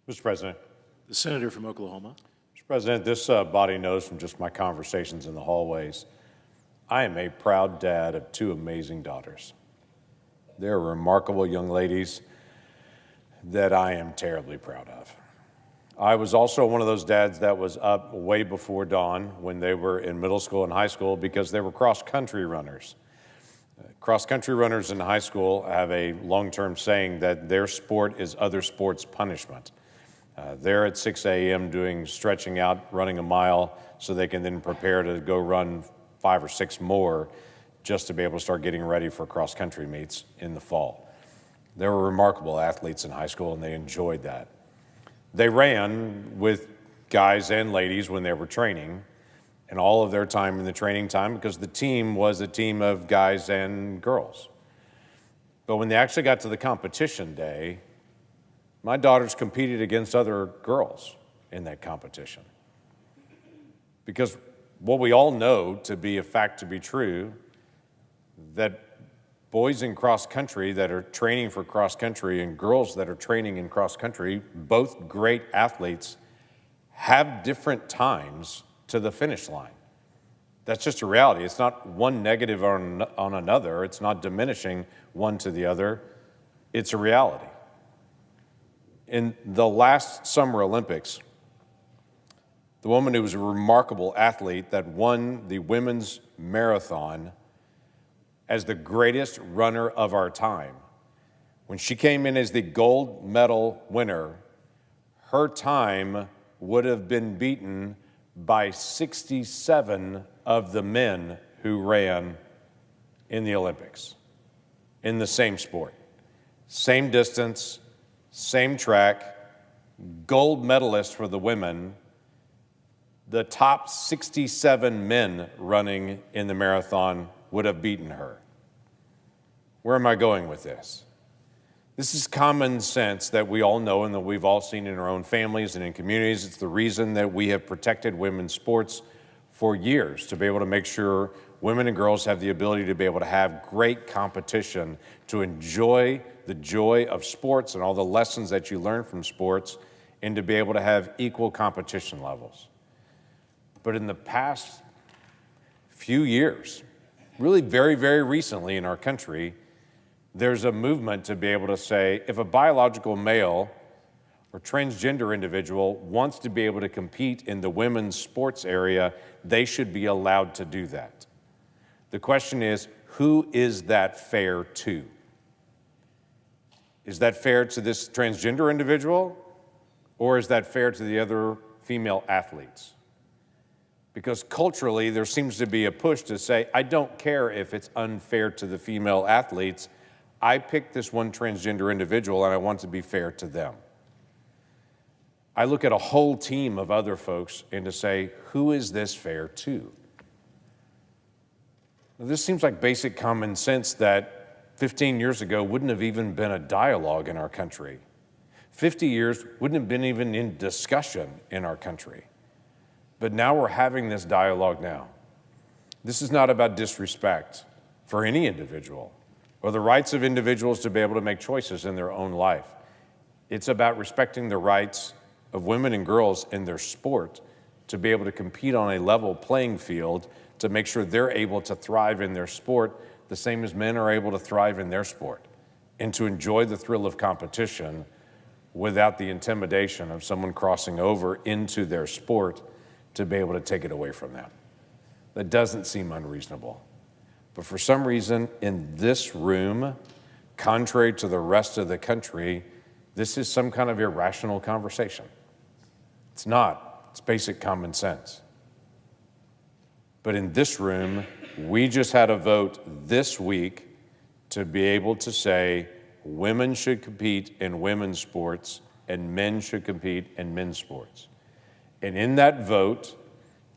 Mr. President. The senator from Oklahoma. Mr. President, this body knows from just my conversations in the hallways, I am a proud dad of two amazing daughters. They're remarkable young ladies that I am terribly proud of. I was also one of those dads that was up way before dawn when they were in middle school and high school because they were cross-country runners. Cross-country runners in high school have a long-term saying that their sport is other sports' punishment. They're at 6 a.m. doing stretching out, running a mile, so they can then prepare to go run 5 or 6 more just to be able to start getting ready for cross-country meets in the fall. They were remarkable athletes in high school, and they enjoyed that. They ran with guys and ladies when they were training, and all of their time in the training time because the team was a team of guys and girls. But when they actually got to the competition day, my daughters competed against other girls in that competition. Because what we all know to be a fact to be true, that boys in cross country that are training for cross country and girls that are training in cross country, both great athletes, have different times to the finish line. That's just a reality. It's not one negative on another. It's not diminishing one to the other. It's a reality. In the last Summer Olympics, the woman who was a remarkable athlete that won the women's marathon as the greatest runner of our time, when she came in as the gold medal winner, her time would have been beaten by 67 of the men who ran in the Olympics, in the same sport, same distance, same track, gold medalist for the women. The top 67 men running in the marathon would have beaten her. Where am I going with this? This is common sense that we all know and that we've all seen in our own families and in communities. It's the reason that we have protected women's sports for years, to be able to make sure women and girls have the ability to be able to have great competition, to enjoy the joy of sports and all the lessons that you learn from sports, and to be able to have equal competition levels. But in the past few years, really very, very recently in our country, there's a movement to be able to say, if a biological male or transgender individual wants to be able to compete in the women's sports area, they should be allowed to do that. The question is, who is that fair to? Is that fair to this transgender individual, or is that fair to the other female athletes? Because culturally, there seems to be a push to say, I don't care if it's unfair to the female athletes. I picked this one transgender individual, and I want to be fair to them. I look at a whole team of other folks and to say, who is this fair to? This seems like basic common sense that 15 years ago wouldn't have even been a dialogue in our country. 50 years wouldn't have been even in discussion in our country. But now we're having this dialogue now. This is not about disrespect for any individual or the rights of individuals to be able to make choices in their own life. It's about respecting the rights of women and girls in their sport to be able to compete on a level playing field, to make sure they're able to thrive in their sport the same as men are able to thrive in their sport, and to enjoy the thrill of competition without the intimidation of someone crossing over into their sport to be able to take it away from them. That doesn't seem unreasonable. But for some reason in this room, contrary to the rest of the country, this is some kind of irrational conversation. It's not. It's basic common sense. But in this room, we just had a vote this week to be able to say women should compete in women's sports and men should compete in men's sports. And in that vote,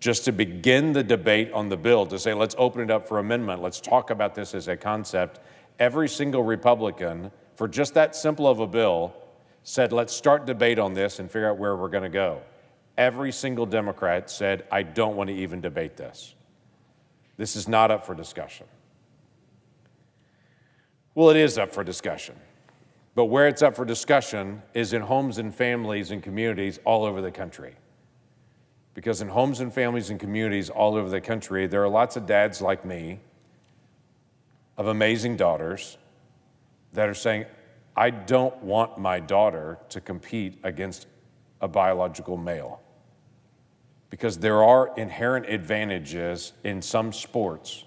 just to begin the debate on the bill, to say, let's open it up for amendment, let's talk about this as a concept, every single Republican, for just that simple of a bill, said, let's start debate on this and figure out where we're going to go. Every single Democrat said, I don't want to even debate this. This is not up for discussion. Well, it is up for discussion. But where it's up for discussion is in homes and families and communities all over the country. Because in homes and families and communities all over the country, there are lots of dads like me of amazing daughters that are saying, I don't want my daughter to compete against a biological male. Because there are inherent advantages in some sports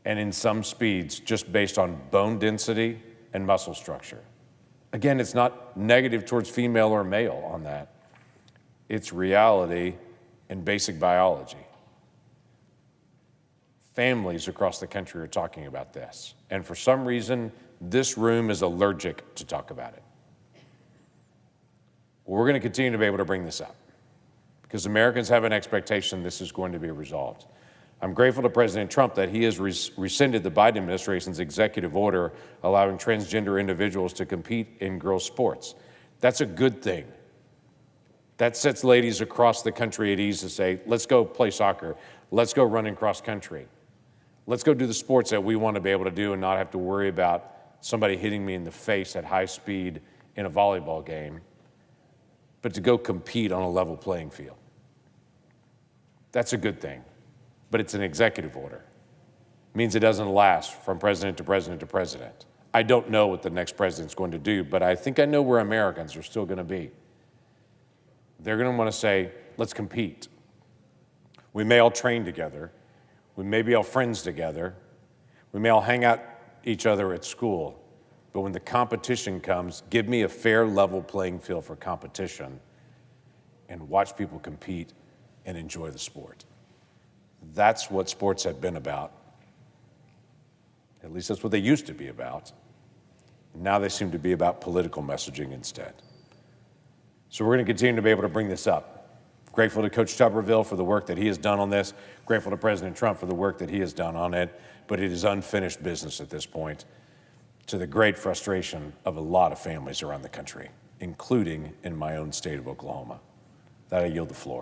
and in some speeds just based on bone density and muscle structure. Again, it's not negative towards female or male on that. It's reality and basic biology. Families across the country are talking about this. And for some reason, this room is allergic to talk about it. We're going to continue to be able to bring this up because Americans have an expectation this is going to be resolved. I'm grateful to President Trump that he has rescinded the Biden administration's executive order allowing transgender individuals to compete in girls' sports. That's a good thing. That sets ladies across the country at ease to say, let's go play soccer. Let's go running cross country. Let's go do the sports that we want to be able to do and not have to worry about somebody hitting me in the face at high speed in a volleyball game, but to go compete on a level playing field. That's a good thing, but it's an executive order. It means it doesn't last from president to president to president. I don't know what the next president's going to do, but I think I know where Americans are still going to be. They're going to want to say, let's compete. We may all train together. We may be all friends together. We may all hang out each other at school. But when the competition comes, give me a fair level playing field for competition and watch people compete and enjoy the sport. That's what sports have been about. At least that's what they used to be about. Now they seem to be about political messaging instead. So we're going to continue to be able to bring this up. Grateful to Coach Tuberville for the work that he has done on this. Grateful to President Trump for the work that he has done on it. But it is unfinished business at this point, to the great frustration of a lot of families around the country, including in my own state of Oklahoma. That I yield the floor.